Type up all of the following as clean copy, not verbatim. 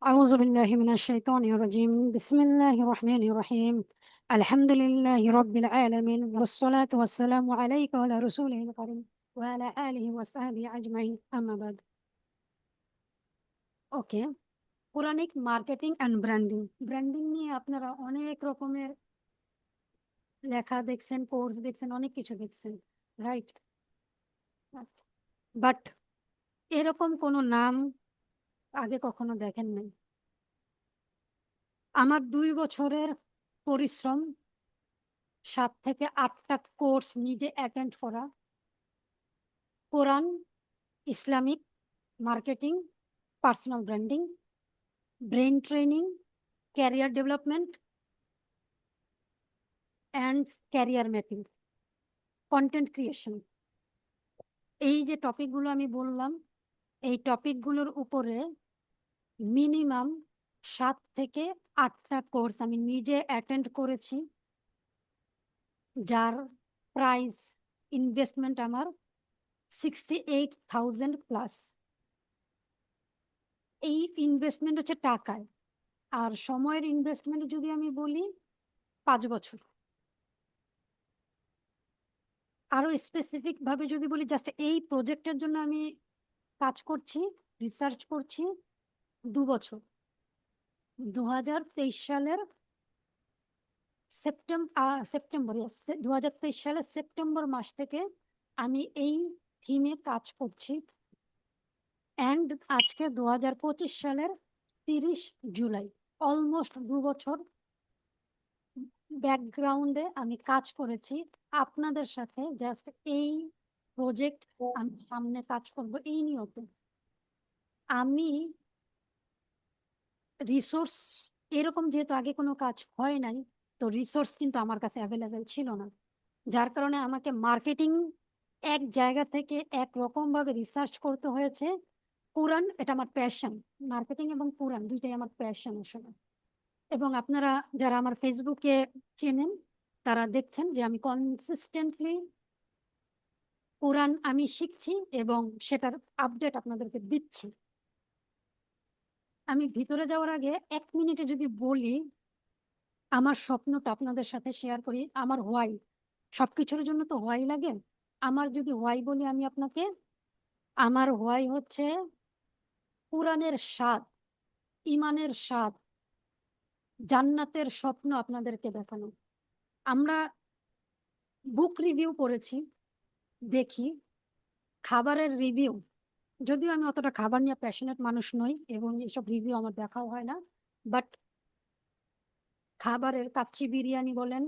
أعوذ بالله من الشيطان الرجيم بسم الله الرحمن الرحيم الحمد لله رب العالمين والصلاة والسلام عليك وعلى رسوله الكريم وعلى آله وصحبه أجمعين أما بعد okay পুরানিক marketing and branding নিয়ে আপনারা অনেক রকমের লেখা দেখছেন, কোর্স দেখছেন, অনেক কিছু দেখছেন, রাইট? বাট এরকম কোনো নাম আগে কখনো দেখেন নাই। আমার 2 বছরের পরিশ্রম, 7 থেকে 8টা কোর্স নিজে অ্যাটেন্ড করা, Quran, Islamic marketing, personal branding, brain training, career development and career mapping, content creation, এই যে টপিকগুলো আমি বললাম, এই টপিকগুলোর উপরে মিনিমাম 7 থেকে 8টা কোর্স আমি নিজে অ্যাটেন্ড করেছি, যার প্রাইস ইনভেস্টমেন্ট আমার 68,000 প্লাস। এই ইনভেস্টমেন্ট হচ্ছে টাকায়, আর সময়ের ইনভেস্টমেন্ট যদি আমি বলি 5 বছর। আরো স্পেসিফিক ভাবে যদি বলি, জাস্ট এই প্রজেক্টের জন্য আমি কাজ করছি, রিসার্চ করছি 2 বছর। 2023 সালের সেপ্টেম্বর 2023 সালের সেপ্টেম্বর মাস থেকে আমি এই থিমে কাজ করছি, অ্যান্ড আজকে 2025 সালের 30 জুলাই, অলমোস্ট 2 বছর ব্যাকগ্রাউন্ডে আমি কাজ করেছি আপনাদের সাথে। জাস্ট এই প্রজেক্ট আমি সামনে কাজ করব এই নিয়তে। আমি রিসোর্স, এরকম যেহেতু আগে কোনো কাজ হয় নাই, তো রিসোর্স কিন্তু আমার কাছে অ্যাভেলেবেল ছিল না, যার কারণে আমাকে মার্কেটিং এক জায়গা থেকে একরকম ভাবে রিসার্চ করতে হয়েছে। কোরআন এটা আমার প্যাশন, মার্কেটিং এবং কোরআন দুইটাই আমার প্যাশন আসলে। এবং আপনারা যারা আমার ফেসবুকে চেনেন তারা দেখছেন যে আমি কনসিস্টেন্টলি কোরআন আমি শিখছি এবং সেটার আপডেট আপনাদেরকে দিচ্ছি। আমি ভিতরে যাওয়ার আগে 1 মিনিটে যদি বলি, আমার স্বপ্নটা আপনাদের সাথে শেয়ার করি। আমার হোয়াই, সবকিছুর জন্য তো হোয়াই লাগে। আমার যদি হোয়াই বলি আমি আপনাকে, আমার হোয়াই হচ্ছে কোরআনের স্বাদ, ইমানের স্বাদ, জান্নাতের স্বপ্ন আপনাদেরকে দেখানো। আমরা বুক রিভিউ করেছি, দেখি খাবারের রিভিউ, যদিও আমি অতটা খাবার নিয়ে প্যাশনেট মানুষ নই এবং এসব রিভিউ আমার দেখাও হয় না, বাট খাবারের কাচ্চি বিরিয়ানি বলেন,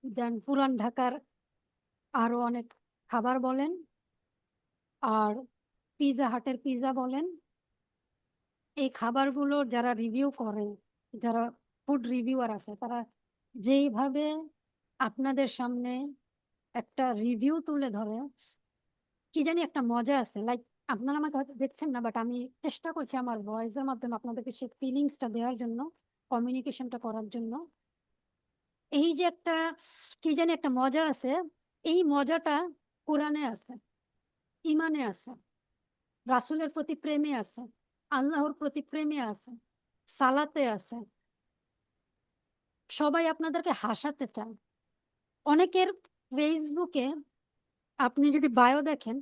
দেন পুরান ঢাকার আরো অনেক খাবার বলেন, আর পিৎজা হাটের পিৎজা বলেন, এই খাবারগুলোর যারা রিভিউ করে, যারা ফুড রিভিউয়ার আছে, তারা যেইভাবে আপনাদের সামনে একটা রিভিউ তুলে ধরে, কি জানি একটা মজা আছে। লাইক আপনারা আমাকে হয়তো দেখছেন না, বাট আমি চেষ্টা করছি আমার ভয়েসের মাধ্যমে আপনাদেরকে সেই ফিলিংসটা দেওয়ার জন্য, কমিউনিকেশনটা করার জন্য। এই যে একটা কি জানি একটা মজা আছে, এই মজাটা কোরআনে আছে, ইমানে আছে, রাসূলের প্রতি প্রেমে আছে, আল্লাহর প্রতি প্রেমে আছে, সালাতে আছে। সবাই আপনাদেরকে হাসাতে চায়। অনেকের ফেসবুকে আপনি যদি বায়ো দেখেন,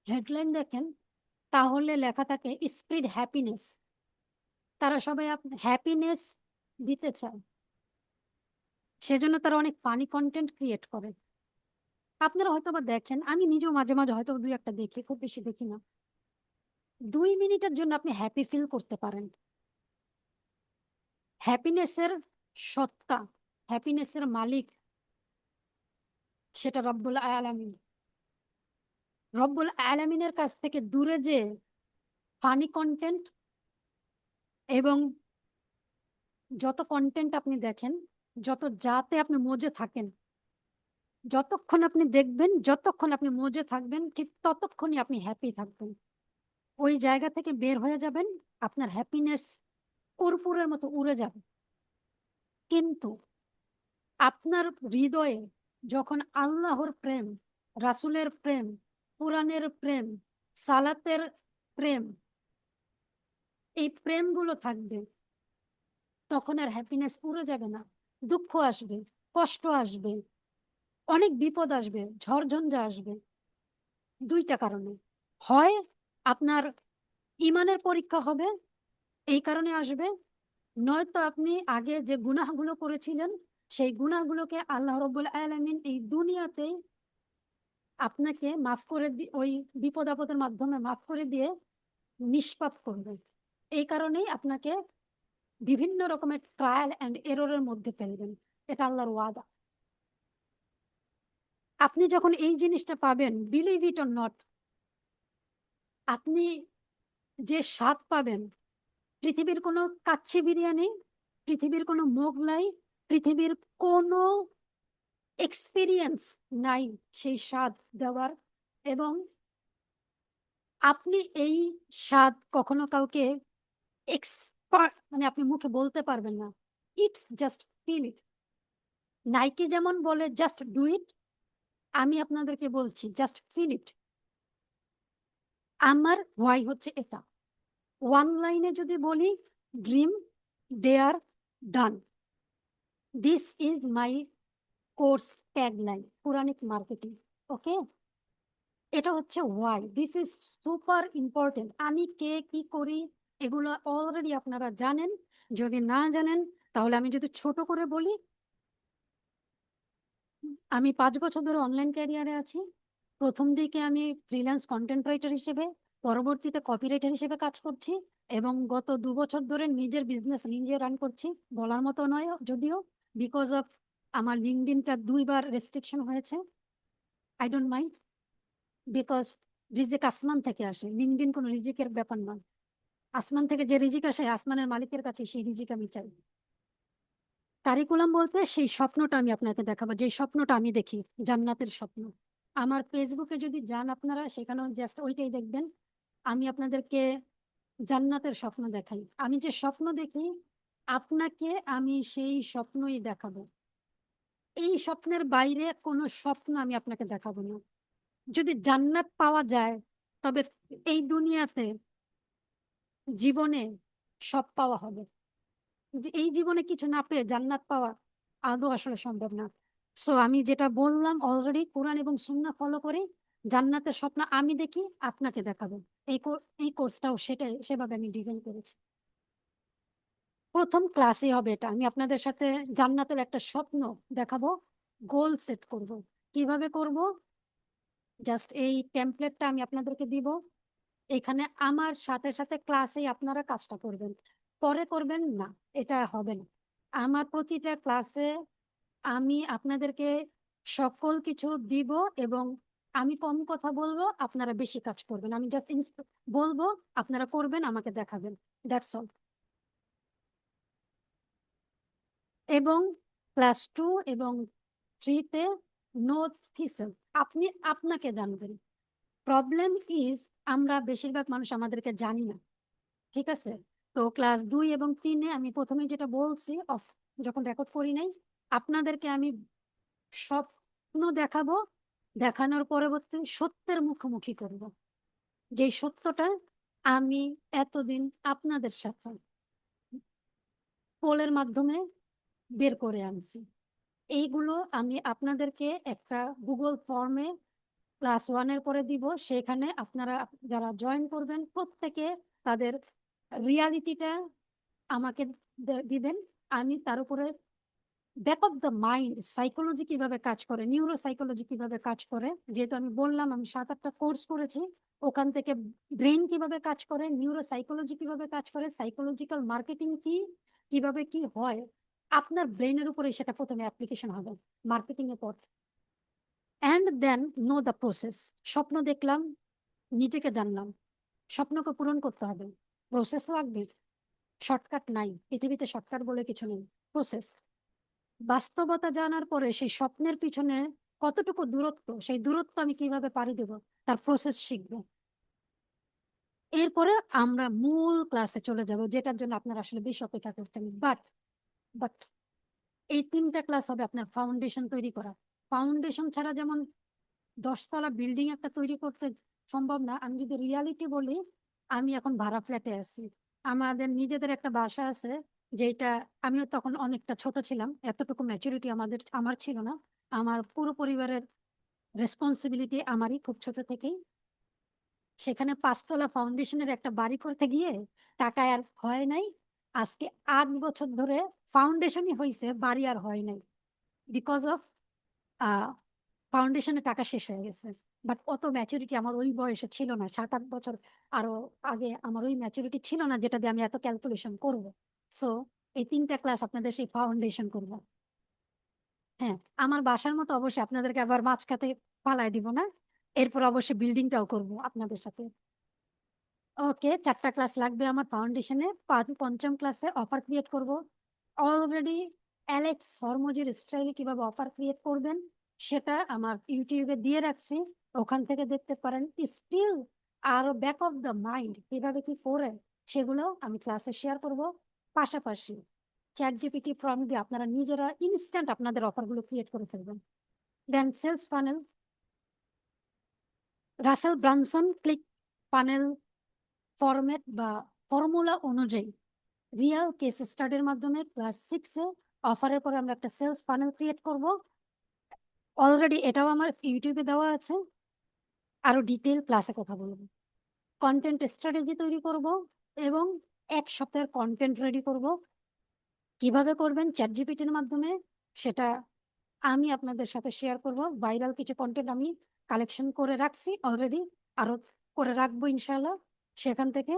হেডলাইন দেখেন, তাহলে লেখা থাকে স্প্রিড হ্যাপিনেস। তারা সবাই হ্যাপিনেস দিতে চায়, সেজন্য তারা অনেক ফানি কন্টেন্ট ক্রিয়েট করে। আপনারা হয়তো বা দেখেন, আমি নিজেও মাঝে মাঝে হয়তো 2-1টা দেখি, খুব বেশি দেখি না। 2 মিনিটের জন্য আপনি হ্যাপি ফিল করতে পারেন। হ্যাপিনেসের সত্তা, হ্যাপিনেসের মালিক সেটা রব্বুল আলামিন। রব্বুল আলামিনের কাছ থেকে দূরে যে ফানি কন্টেন্ট এবং যত কন্টেন্ট আপনি দেখেন, যত যাতে আপনি মজে থাকেন, যতক্ষণ আপনি দেখবেন, যতক্ষণ আপনি মজে থাকবেন, ঠিক ততক্ষণই আপনি হ্যাপি থাকবেন। ওই জায়গা থেকে বের হয়ে যাবেন, আপনার হ্যাপিনেস কর্পূরের মতো উড়ে যাবে। কিন্তু আপনার হৃদয়ে যখন আল্লাহর প্রেম, রাসূলের প্রেম, কোরআনের প্রেম, সালাতের প্রেম, এই প্রেমগুলো থাকবে, তখন আর হ্যাপিনেস পুরো যাবে না, দুঃখ আসবে, কষ্ট আসবে, অনেক বিপদ আসবে, ঝড়ঝঞ্ঝা আসবে। দুইটা কারণে, হয় আপনার ইমানের পরীক্ষা হবে, এই কারণে আসবে, নয়তো আপনি আগে যে গুনাহগুলো করেছিলেন সেই গুনাহগুলোকে আল্লাহ রাব্বুল আলামিন এই দুনিয়াতে আপনাকে মাফ করে ওই বিপদ আপদের মাধ্যমে মাফ করে দিয়ে নিষ্পাপ করবেন। এই কারণেই আপনাকে বিভিন্ন রকমের ট্রায়াল অ্যান্ড এররের মধ্যে ফেলবেন। এটা আল্লাহর ওয়াদা। আপনি যখন এই জিনিসটা পাবেন, বিলিভ ইট অর নট, আপনি যে স্বাদ পাবেন, পৃথিবীর কোনো কাচ্চি বিরিয়ানি, পৃথিবীর কোনো মোগলাই, পৃথিবীর কোনো এক্সপিরিয়েন্স নাই সেই স্বাদ দেওয়ার। এবং আপনি এই স্বাদ কখনো কাউকে এক্সপার্ট মানে আপনি মুখে বলতে পারবেন না। It's just feel it. Nike যেমন বলে জাস্ট ডু ইট, আমি আপনাদেরকে বলছি জাস্ট ফিল ইট। আমার হোয়াই হচ্ছে এটা। ওয়ান লাইনে যদি বলি, dream dare done, this is my course tagline, Puranik marketing. Okay, এটা হচ্ছে why, this is super important. আমি কে, কি করি, এগুলো অলরেডি আপনারা জানেন। যদি না জানেন তাহলে আমি যদি ছোট করে বলি, আমি 5 বছর ধরে অনলাইন ক্যারিয়ারে আছি। প্রথম দিকে আমি ফ্রিল্যান্স কন্টেন্ট রাইটার হিসেবে, পরবর্তীতে কপিরাইটার হিসেবে কাজ করছি, এবং গত 2 বছর ধরে নিজের বিজনেস নিজে রান করছি। বলার মতো নয় যদিও, বিকজ অফ আমার লিঙ্কডইনটা 2বার রেস্ট্রিকশন হয়েছে। আই ডোন্ট মাইন্ড, বিকজ রিজিক আসমান থেকে আসে, লিঙ্কডইন কোনো রিজিকের ব্যাপার নয়। আসমান থেকে যে রিজিক আসে আসমানের মালিকের কাছে সেই রিজিক আমি চাই। কারিকুলাম বলতে সেই স্বপ্নটা আমি আপনাকে দেখাবো, যে স্বপ্নটা আমি দেখি, জান্নাতের স্বপ্ন। আমার ফেসবুকে যদি যান আপনারা, সেখানেও জাস্ট ওইটাই দেখবেন। আমি আপনাদেরকে জান্নাতের স্বপ্ন দেখাই। আমি যে স্বপ্ন দেখি, আপনাকে আমি সেই স্বপ্নই দেখাবো। এই স্বপ্নের বাইরে কোনো স্বপ্ন আমি আপনাকে দেখাবো না। যদি জান্নাত পাওয়া যায়, তবে এই দুনিয়াতে জীবনে সব পাওয়া হবে। যে এই জীবনে কিছু না পেয়ে জান্নাত পাওয়া আদৌ আসলে সম্ভব না। সো আমি যেটা বললাম অলরেডি, কোরআন এবং সুন্নাহ ফলো করে জান্নাতের স্বপ্ন আমি দেখি, আপনাকে দেখাবো। এই কোর্সটাও সেটাই, সেভাবে আমি ডিজাইন করেছি। প্রথম ক্লাসে হবে এটা, আমি আপনাদের সাথে জান্নাতের একটা স্বপ্ন দেখাবো, গোল সেট করব। কিভাবে করব, জাস্ট এই টেমপ্লেটটা আমি আপনাদেরকে দিব। এখানে আমার সাথে সাথে ক্লাসে আপনারা কাজটা করবেন, পরে করবেন না, এটা হবে না। আমার প্রতিটা ক্লাসে আমি আপনাদেরকে সকল কিছু দিব, এবং আমি কম কথা বলবো, আপনারা বেশি কাজ করবেন। আমি জাস্ট বলবো, আপনারা করবেন, আমাকে দেখাবেন, দ্যাটস অল। এবং ক্লাস 2 এবং 3-তে নো থিসিস, আপনি আপনাকে জানবেন। প্রবলেম ইজ, আমরা বেশিরভাগ মানুষ আমাদেরকে জানি না, ঠিক আছে? তো ক্লাস 2 এবং 3-এ আমি প্রথমে যেটা বলছি, অফ যখন রেকর্ড করি নাই, আপনাদেরকে আমি স্বপ্ন দেখাবো, দেখানোর পরবর্তী সত্যের মুখোমুখি করব, যে সত্যটা আমি এতদিন আপনাদের সাথে পোলের মাধ্যমে বের করে আনছি। এইগুলো আমি আপনাদেরকে একটা গুগল ফর্মে ক্লাস 1-এর পরে দিব। সেখানে আপনারা যারা জয়েন করবেন প্রত্যেকে তাদের রিয়ালিটিটা আমাকে দিবেন। আমি তার উপরে back of the mind, psychology কিভাবে কাজ করে, নিউরো সাইকোলজি কিভাবে কাজ করে, যেহেতু আমি বললাম আমি 7-8টা কোর্স করেছি, ওখান থেকে ব্রেন কিভাবে কাজ করে, নিউরো সাইকোলজি কিভাবে কাজ করে, সাইকোলজিক্যাল মার্কেটিং কি, কিভাবে কি হয়, আপনার ব্রেনের উপরে সেটা প্রথমে অ্যাপ্লিকেশন হবে মার্কেটিং এর পর। And then know the process. স্বপ্ন দেখলাম, নিজেকে জানলাম, স্বপ্নকে পূরণ করতে হবে, প্রসেস লাগবে। শর্টকাট নাই পৃথিবীতে, শর্টকাট বলে কিছু নেই, প্রসেস। বাস্তবতা জানার পরে সেই স্বপ্নের পিছনে কতটুকু দূরত্ব, সেই দূরত্ব আমি কিভাবে পাড়ি দেব, তার প্রসেস শিখবো। এরপরে আমরা মূল ক্লাসে চলে যাব, যেটার জন্য আপনারা আসলে বেশি অপেক্ষা করতেন। বাট এই 3টা ক্লাস হবে আপনার ফাউন্ডেশন তৈরি করা। ফাউন্ডেশন ছাড়া যেমন 10তলা বিল্ডিং একটা তৈরি করতে সম্ভব না, আমি যদি রিয়ালিটি বলি, আমি এখন ভাড়া ফ্ল্যাটে আছি, আমাদের নিজেদের একটা বাসা আছে, যেটা আমিও তখন অনেকটা ছোট ছিলাম, এতটুকু ম্যাচুরিটি আমার ছিল না। আমার পুরো পরিবারের রেসপন্সিবিলিটি আমারই খুব ছোট থেকেই। সেখানে 5 তলা ফাউন্ডেশনের একটা বাড়ি করতে গিয়ে টাকায় আর হয় নাই। আজকে 8 বছর ধরে ফাউন্ডেশনই হয়েছে, বাড়ি আর হয় নাই, বিকজ অফ ফাউন্ডেশনের টাকা শেষ হয়ে গেছে। বাট অত ম্যাচুরিটি আমার ওই বয়সে ছিল না, 7-8 বছর আরো আগে আমার ওই ম্যাচুরিটি ছিল না যেটা দিয়ে আমি এত ক্যালকুলেশন করব। সো এই 3টা ক্লাস আপনাদের সেই ফাউন্ডেশন করবো। হ্যাঁ, আমার বাসার মতো অবশ্যই আপনাদেরকে আবার মাঝখাতে পালায় দিব না। এরপর অবশ্যই বিল্ডিংটাও করব আপনাদের সাথে। ওকে, 4টা ক্লাস লাগবে আমার ফাউন্ডেশনে। 5ম ক্লাসে অফার ক্রিয়েট করব। অলরেডি অ্যালেক্স হরমোজির স্টাইলে কিভাবে অফার ক্রিয়েট করবেন সেটা আমার ইউটিউবে দিয়ে রাখছি, ওখান থেকে দেখতে পারেন। স্টিল আরো ব্যাক অফ দ্য মাইন্ড কিভাবে কি করে সেগুলো আমি ক্লাসে শেয়ার করব। পাশাপাশি চ্যাট জিপিটি প্রম্পট দিয়ে আপনারা নিজেরা ইনস্ট্যান্ট আপনাদের অফারগুলো ক্রিয়েট করে ফেলবেন। Then sales funnel, Russell Brunson click funnel format বা ফর্মুলা অনুযায়ী রিয়েল কেস স্টাডির মাধ্যমে ক্লাস 6-এ অফারের পরে আমরা একটা সেলস ফানেল ক্রিয়েট করব। অলরেডি এটাও আমার ইউটিউবে দেওয়া আছে, আরো ডিটেল ক্লাসে কথা বলবো। কন্টেন্ট স্ট্র্যাটেজি তৈরি করব এবং 1 সপ্তাহের কন্টেন্ট রেডি করব। কিভাবে করবেন চ্যাট জিপিটির মাধ্যমে সেটা আমি আপনাদের সাথে শেয়ার করব। ভাইরাল কিছু কন্টেন্ট আমি কালেকশন করে রাখছি অলরেডি, আরো করে রাখবো ইনশাল্লাহ। সেখান থেকে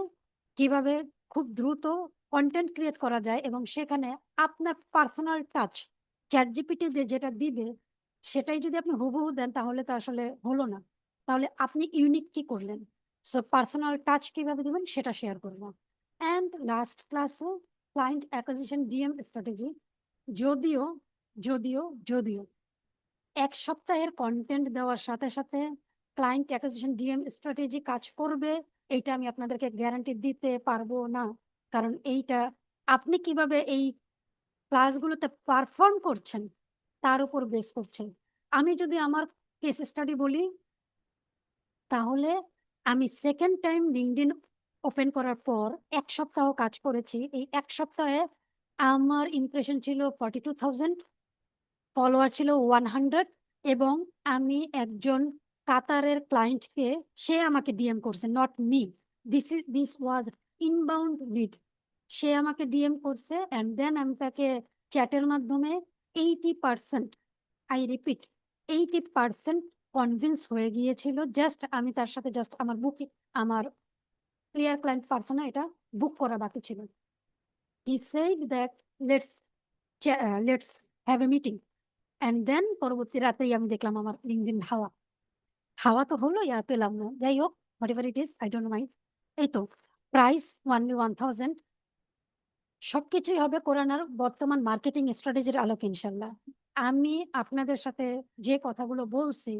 কিভাবে খুব দ্রুত কন্টেন্ট ক্রিয়েট করা যায় এবং সেখানে আপনার পার্সোনাল টাচ চ্যাট জিপিটি দিয়ে যেটা দিবে সেটাই যদি আপনি হুবহু দেন তাহলে তো আসলে হলো না। তাহলে আপনি ইউনিক কি করলেন? সো পার্সোনাল টাচ কিভাবে দিবেন সেটা শেয়ার করবো। অ্যান্ড লাস্ট ক্লাসে ক্লায়েন্ট অ্যাকুইজিশন ডিএম স্ট্র্যাটেজি। যদিও যদিও যদিও 1 সপ্তাহের কন্টেন্ট দেওয়ার সাথে সাথে ক্লায়েন্ট অ্যাকুইজিশন ডিএম স্ট্র্যাটেজি কাজ করবে, এইটা আমি আপনাদেরকে গ্যারান্টি দিতে পারবো না। কারণ এইটা আপনি কিভাবে এই ক্লাসগুলোতে পারফর্ম করছেন তার উপর বেস করছে। আমি যদি আমার কেস স্টাডি বলি, তাহলে আমি সেকেন্ড টাইম লিঙ্কডইন ওপেন করার পর 1 সপ্তাহ কাজ করেছি। এই 1 সপ্তাহে আমার ইমপ্রেশন ছিল 42,000, ফলোয়ার ছিল 100, এবং আমি একজন কাতারের ক্লায়েন্টকে, সে আমাকে ডিএম করছে, not me. This was inbound lead. সে আমাকে ডিএম করছে অ্যান্ড দেন আমি তাকে চ্যাটের মাধ্যমে 80%, আই রিপিট 80% কনভিন্স হয়ে গিয়েছিল। জাস্ট আমি তার সাথে জাস্ট আমার বুকিং, আমার ক্লিয়ার ক্লায়েন্ট পার্সোনা এটা বুক করা বাকি ছিল। He said that let's let's have a meeting. And then পরবর্তী রাতেই আমি দেখলাম আমার লিঙ্কডইন হাওয়া। হাওয়া তো হলো, পেলাম না, যাই হোক, what ever it is, I don't mind. এই তো প্রাইস অনলি 1,000। সবকিছুই হবে কোরআনার বর্তমান মার্কেটিং স্ট্র্যাটেজির আলোকে ইনশাল্লাহ। আমি আপনাদের সাথে যে কথাগুলো বলছি,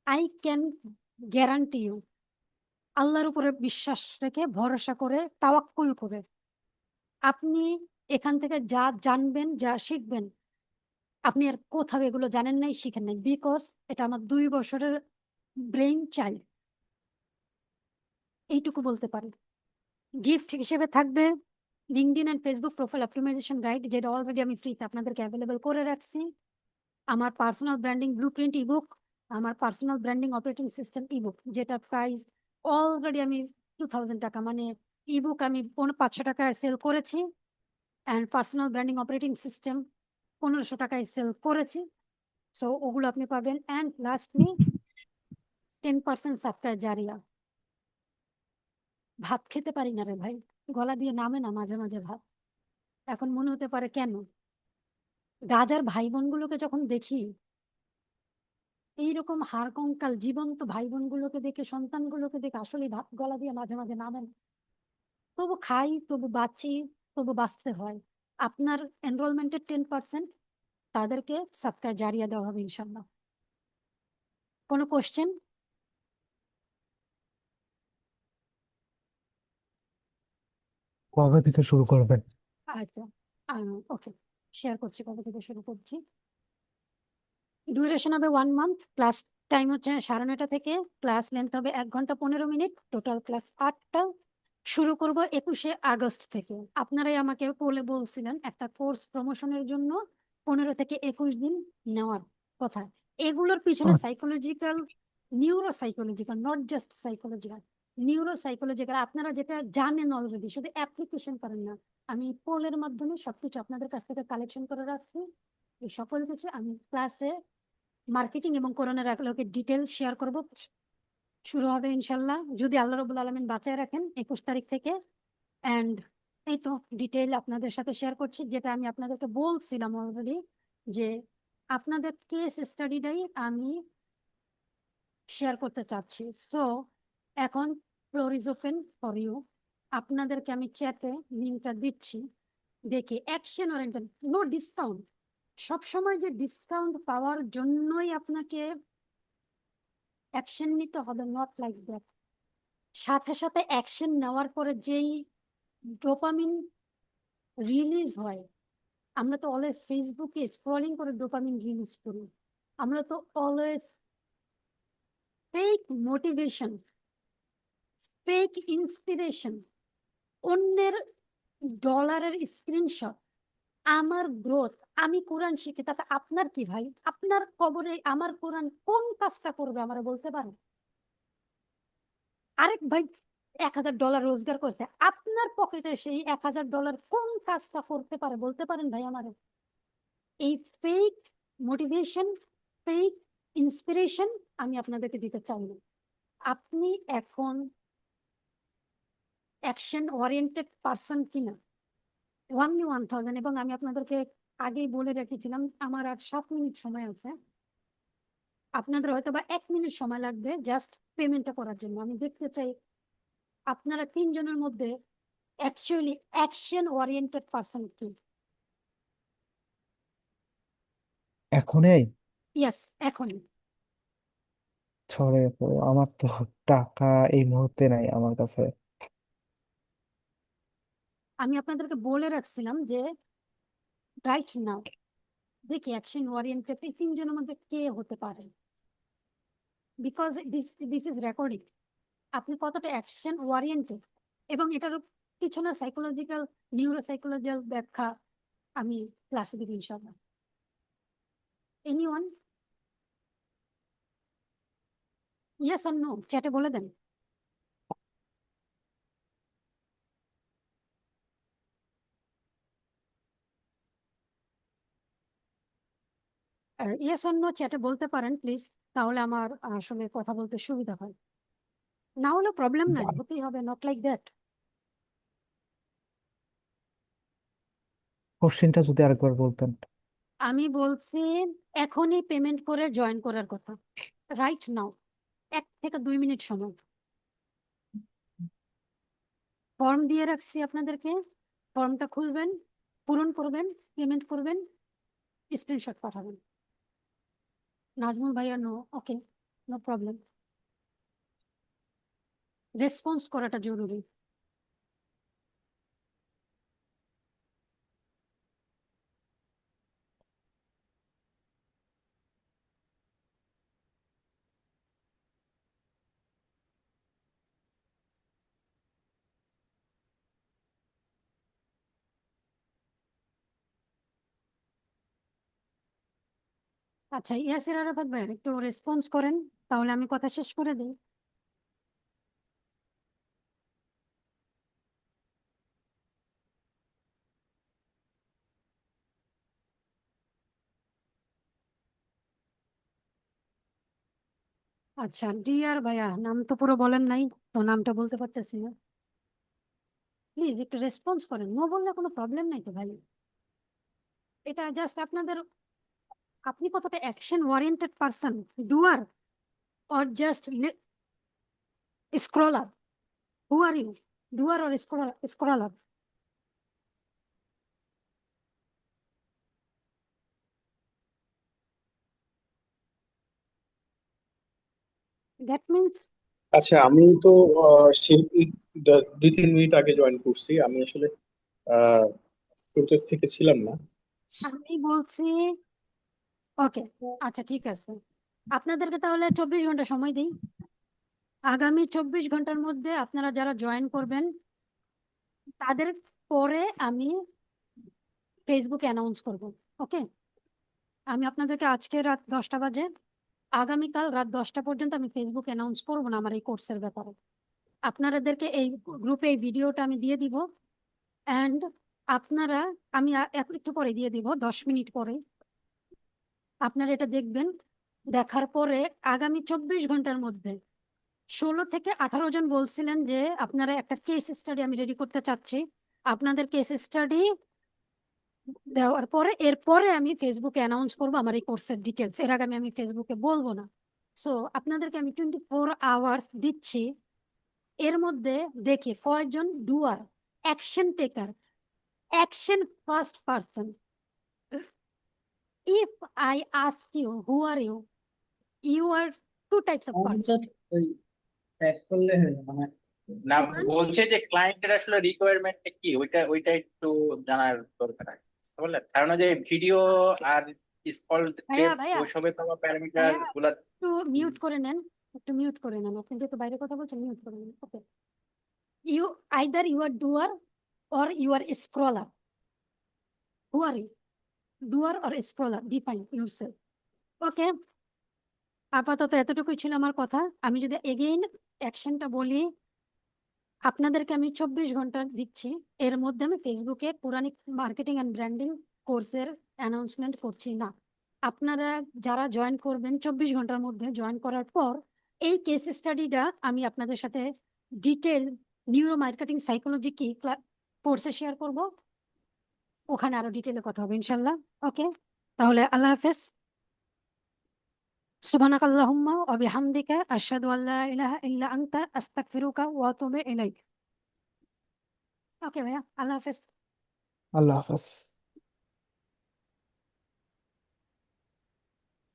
আই ক্যান গ্যারান্টি ইউ, আল্লাহর উপরে বিশ্বাস রেখে ভরসা করে তাওয়াক্কুল করে আপনি এখান থেকে যা জানবেন, যা শিখবেন, আপনি আর কোথাও এগুলো জানেন নাই, শিখেন নাই, বিকজ এটা আমার 2 বছরের ব্রেইন চাইল্ড। এইটুকু বলতে পারি। গিফট হিসেবে থাকবে LinkedIn and Facebook profile optimisation guide, যেটা অলরেডি আমি ফ্রিতে আপনাদেরকে অ্যাভেলেবল করে রাখছি। আমার পার্সোনাল ব্র্যান্ডিং ব্লুপ্রিন্ট ইবুক, আমার personal branding operating system ebook, যেটা প্রাইস অলরেডি আমি 2,000 টাকা, মানে ইবুক আমি 500 টাকায় সেল করেছি and personal branding operating system 1500 টাকায় সেল করেছি। সো ওগুলো আপনি পাবেন। অ্যান্ড লাস্টলি 10% সাবস্ক্রাইব জারিয়া। ভাত খেতে পারি না রে ভাই, গলা দিয়ে নামে না মাঝে মাঝে ভাত। এখন মনে হতে পারে কেন, গাজার ভাই বোনগুলোকে যখন দেখি, এইরকম হাড় কঙ্কাল জীবন্ত ভাই বোনগুলোকে দেখে, সন্তানগুলোকে দেখে আসলে ভাত গলা দিয়ে মাঝে মাঝে নামে না। তবু খাই, তবু বাঁচি, তবু বাঁচতে হয়। আপনার এনরোলমেন্টের 10% তাদেরকে সাদকা জারিয়া দেওয়া হবে ইনশাল্লাহ। কোনো কোশ্চেন? কবে থেকে শুরু করবেন? আচ্ছা, ওকে, শেয়ার করছি কবে থেকে শুরু করছি। ডিউরেশন হবে 1 মান্থ। ক্লাস টাইম হচ্ছে 9:30 থেকে। ক্লাস লেন্থ হবে 1 ঘন্টা 15 মিনিট। Total class 8টা। শুরু করব 21শে আগস্ট থেকে। আপনারাই আমাকে বলছিলেন একটা কোর্স প্রমোশনের জন্য 15 থেকে 21 দিন নেওয়ার কথা। এগুলোর পিছনে psychological, neuro psychological, not just psychological, neuro psychological, আপনারা যেটা জানেন অলরেডি, শুধু অ্যাপ্লিকেশন করেন না। আমি পোলের মাধ্যমে সবকিছু আপনাদের কাছ থেকে কালেকশন করে রাখছি। এই সকল কিছু আমি ক্লাসে মার্কেটিং এবং করোনার আলোকে ডিটেল শেয়ার করব। শুরু হবে ইনশাল্লাহ, যদি আল্লাহ রবুল আলমিন বাঁচায় রাখেন, 21 তারিখ থেকে। অ্যান্ড এই তো ডিটেল আপনাদের সাথে শেয়ার করছি, যেটা আমি আপনাদেরকে বলছিলাম অলরেডি, যে আপনাদের কেস স্টাডিটাই আমি শেয়ার করতে চাচ্ছি। সো এখন floor is open for you. আপনাদেরকে আমি চ্যাটে লিঙ্কটা দিচ্ছি, দেখে অ্যাকশন ওরিয়েন্টেড, নো ডিসকাউন্ট। সবসময় যে ডিসকাউন্ট পাওয়ার জন্যই আপনাকে অ্যাকশন নিতে হবে, নট লাইক দ্যাট। সাথে সাথে অ্যাকশন নেওয়ার পরে যেই ডোপামিন রিলিজ হয়, আমরা তো অলওয়েজ ফেসবুকে স্ক্রলিং করে ডোপামিন রিলিজ করি। আমরা তো always fake motivation, fake inspiration, অন্যের ডলারের স্ক্রিনশট, আমার গ্রোথ, আমি কোরআন শিখি, তাতে আপনার কি ভাই? আপনার কবরে আমার কোরআন কোন কাজটা করবে আমার বলতে পারেন? আরেক ভাই $1000 রোজগার করছে, আপনার পকেটে সেই $1000 কোন কাজটা করতে পারে বলতে পারেন ভাই আমারে? এই ফেক মোটিভেশন, ফেক ইন্সপিরেশন আমি আপনাদেরকে দিতে চাই না। আপনি এখন অ্যাকশন ওরিয়েন্টেড পারসন কিনা, 1000, এবং আমি আপনাদেরকে আগেই বলে রেখেছিলাম আমার আর 7 মিনিট সময় আছে। আপনাদের হয়তো বা 1 মিনিট সময় লাগবে জাস্ট পেমেন্টটা করার জন্য। আমি দেখতে চাই আপনারা 3 জনের মধ্যে অ্যাকচুয়ালি অ্যাকশন ওরিয়েন্টেড পারসন কি। এখনই? ইয়েস, এখনই। ছড়ে পড়ো, আমার তো টাকা এই মুহূর্তে নাই আমার কাছে। আমি আপনাদেরকে বলে রাখছিলাম যে রাইট নাও দেখি অ্যাকশন ওরিয়েন্টেড এই 3 জনের মধ্যে কে হতে পারে, বিকজ দিস ইজ রেকর্ডিং। আপনি কতটা অ্যাকশন ওরিয়েন্টেড এবং এটার পিছনে সাইকোলজিক্যাল, নিউরো সাইকোলজিক্যাল ব্যাখ্যা আমি ক্লাসে দিব ইনশাআল্লাহ। এনিওয়ান? ইয়েস অর নো চ্যাটে বলে দেন। ইয়েস অর নো চ্যাটে বলতে পারেন প্লিজ, তাহলে আমার আসলে কথা বলতে সুবিধা হয়। না হলে প্রবলেম নাই, হতেই হবে, নট লাইক দ্যাট। কোশ্চেনটা যদি আরেকবার বলতেন। আমি বলছি এখনই পেমেন্ট করে জয়েন করার কথা, রাইট নাও, 1 থেকে 2 মিনিট সময়। ফর্ম দিয়ে রাখছি আপনাদেরকে, ফর্মটা খুলবেন, পূরণ করবেন, পেমেন্ট করবেন, স্ক্রিনশট পাঠাবেন। নাজমুল ভাইয়া নো, ওকে, নো প্রবলেম। রেসপন্স করাটা জরুরি। আচ্ছা, ইয়াসির আরাফাত ভাই একটু রেসপন্স করেন, তাহলে আমি কথা শেষ করে দিই। আচ্ছা, ডিয়ার ভাইয়া, নাম তো পুরো বলেন নাই, তো নামটা বলতে পারতেছি না। প্লিজ একটু রেসপন্স করেন, নো বললে কোনো প্রবলেম নাই তো ভাই। এটা জাস্ট আপনাদের, আপনি কতটা action oriented person, doer or just scroller? Who are you, doer or scroller? That means, আচ্ছা, আমি তো শিল্পী 2-3 মিনিট আগে জয়েন করছি। আমি আসলে আহ শুরু থেকে ছিলাম না। আমি বলছি ওকে, আচ্ছা ঠিক আছে, আপনাদেরকে তাহলে 24 ঘন্টা সময় দিই। আগামী 24 ঘন্টার মধ্যে আপনারা যারা জয়েন করবেন তাদের পরে আমি ফেসবুকে অ্যানাউন্স করব। ওকে, আমি আপনাদেরকে আজকে রাত 10টা বাজে, আগামীকাল রাত 10টা পর্যন্ত আমি ফেসবুক অ্যানাউন্স করবো না আমার এই কোর্সের ব্যাপারে। আপনাদেরকে এই গ্রুপে এই ভিডিওটা আমি দিয়ে দিব, অ্যান্ড আপনারা, আমি একটু পরে দিয়ে দিব, 10 মিনিট পরে আপনারা এটা দেখবেন। দেখার পরে আগামী 24 ঘন্টার মধ্যে 16 থেকে 18 জন বলছিলেন যে আপনারা একটা কেস স্টাডি আমি রেডি করতে চাচ্ছি। আপনাদের কেস স্টাডি দেওয়ার পরে এরপরে আমি ফেসবুকে অ্যানাউন্স করবো আমার এই কোর্সের ডিটেলস। এর আগে আমি ফেসবুকে বলবো না। সো আপনাদেরকে আমি 24 আওয়ার্স দিচ্ছি, এর মধ্যে দেখি কয়েকজন doer, action taker, action first person. If I ask you who are you, you are two types of person. ওই ট্যাগ করলে হলো মানে না, One বলছে যে ক্লায়েন্টের আসলে রিকোয়ারমেন্ট কি, ওইটা একটু জানার দরকার আছে, বুঝতে পারলেন? কারণ ওই যে ভিডিও আর স্কল ভাইয়া ওইসবের তো প্যারামিটার ভাইয়া গুলা। একটু মিউট করে নেন, একটু মিউট করে নেন। আপনি যেহেতু বাইরে কথা বলছেন, মিউট করে নেন। Okay, you either you are doer or you are a scroller. Who are you? Doer or a scroller? Define yourself. Okay. আপাতত এতটুকুই ছিল আমার কথা। আমি যদি এগেইন অ্যাকশনটা বলি, আপনাদেরকে আমি 24 ঘন্টা দিচ্ছি, এর মধ্যে আমি ফেসবুকে পুরানি মার্কেটিং অ্যান্ড ব্র্যান্ডিং কোর্সের অ্যানাউন্সমেন্ট করছি না। আপনারা যারা জয়েন করবেন 24 ঘন্টার মধ্যে, জয়েন করার পর এই কেস স্টাডিটা আমি আপনাদের সাথে ডিটেল নিউরো মার্কেটিং সাইকোলজি কি কোর্সে শেয়ার করব, ওখানে আরো ডিটেলে কথা হবে ইনশাল্লাহ। ওকে, তাহলে আল্লাহ হাফেজ। সুবহানাক আল্লাহুম্মা ওয়া বিহামদিকা আশহাদু আল্লা ইলাহা ইল্লা আনতা আস্তাগফিরুকা ওয়া আতুবু ইলাইক। ওকে ভাইয়া, আল্লাহ হাফেজ। আল্লাহ হাফেজ।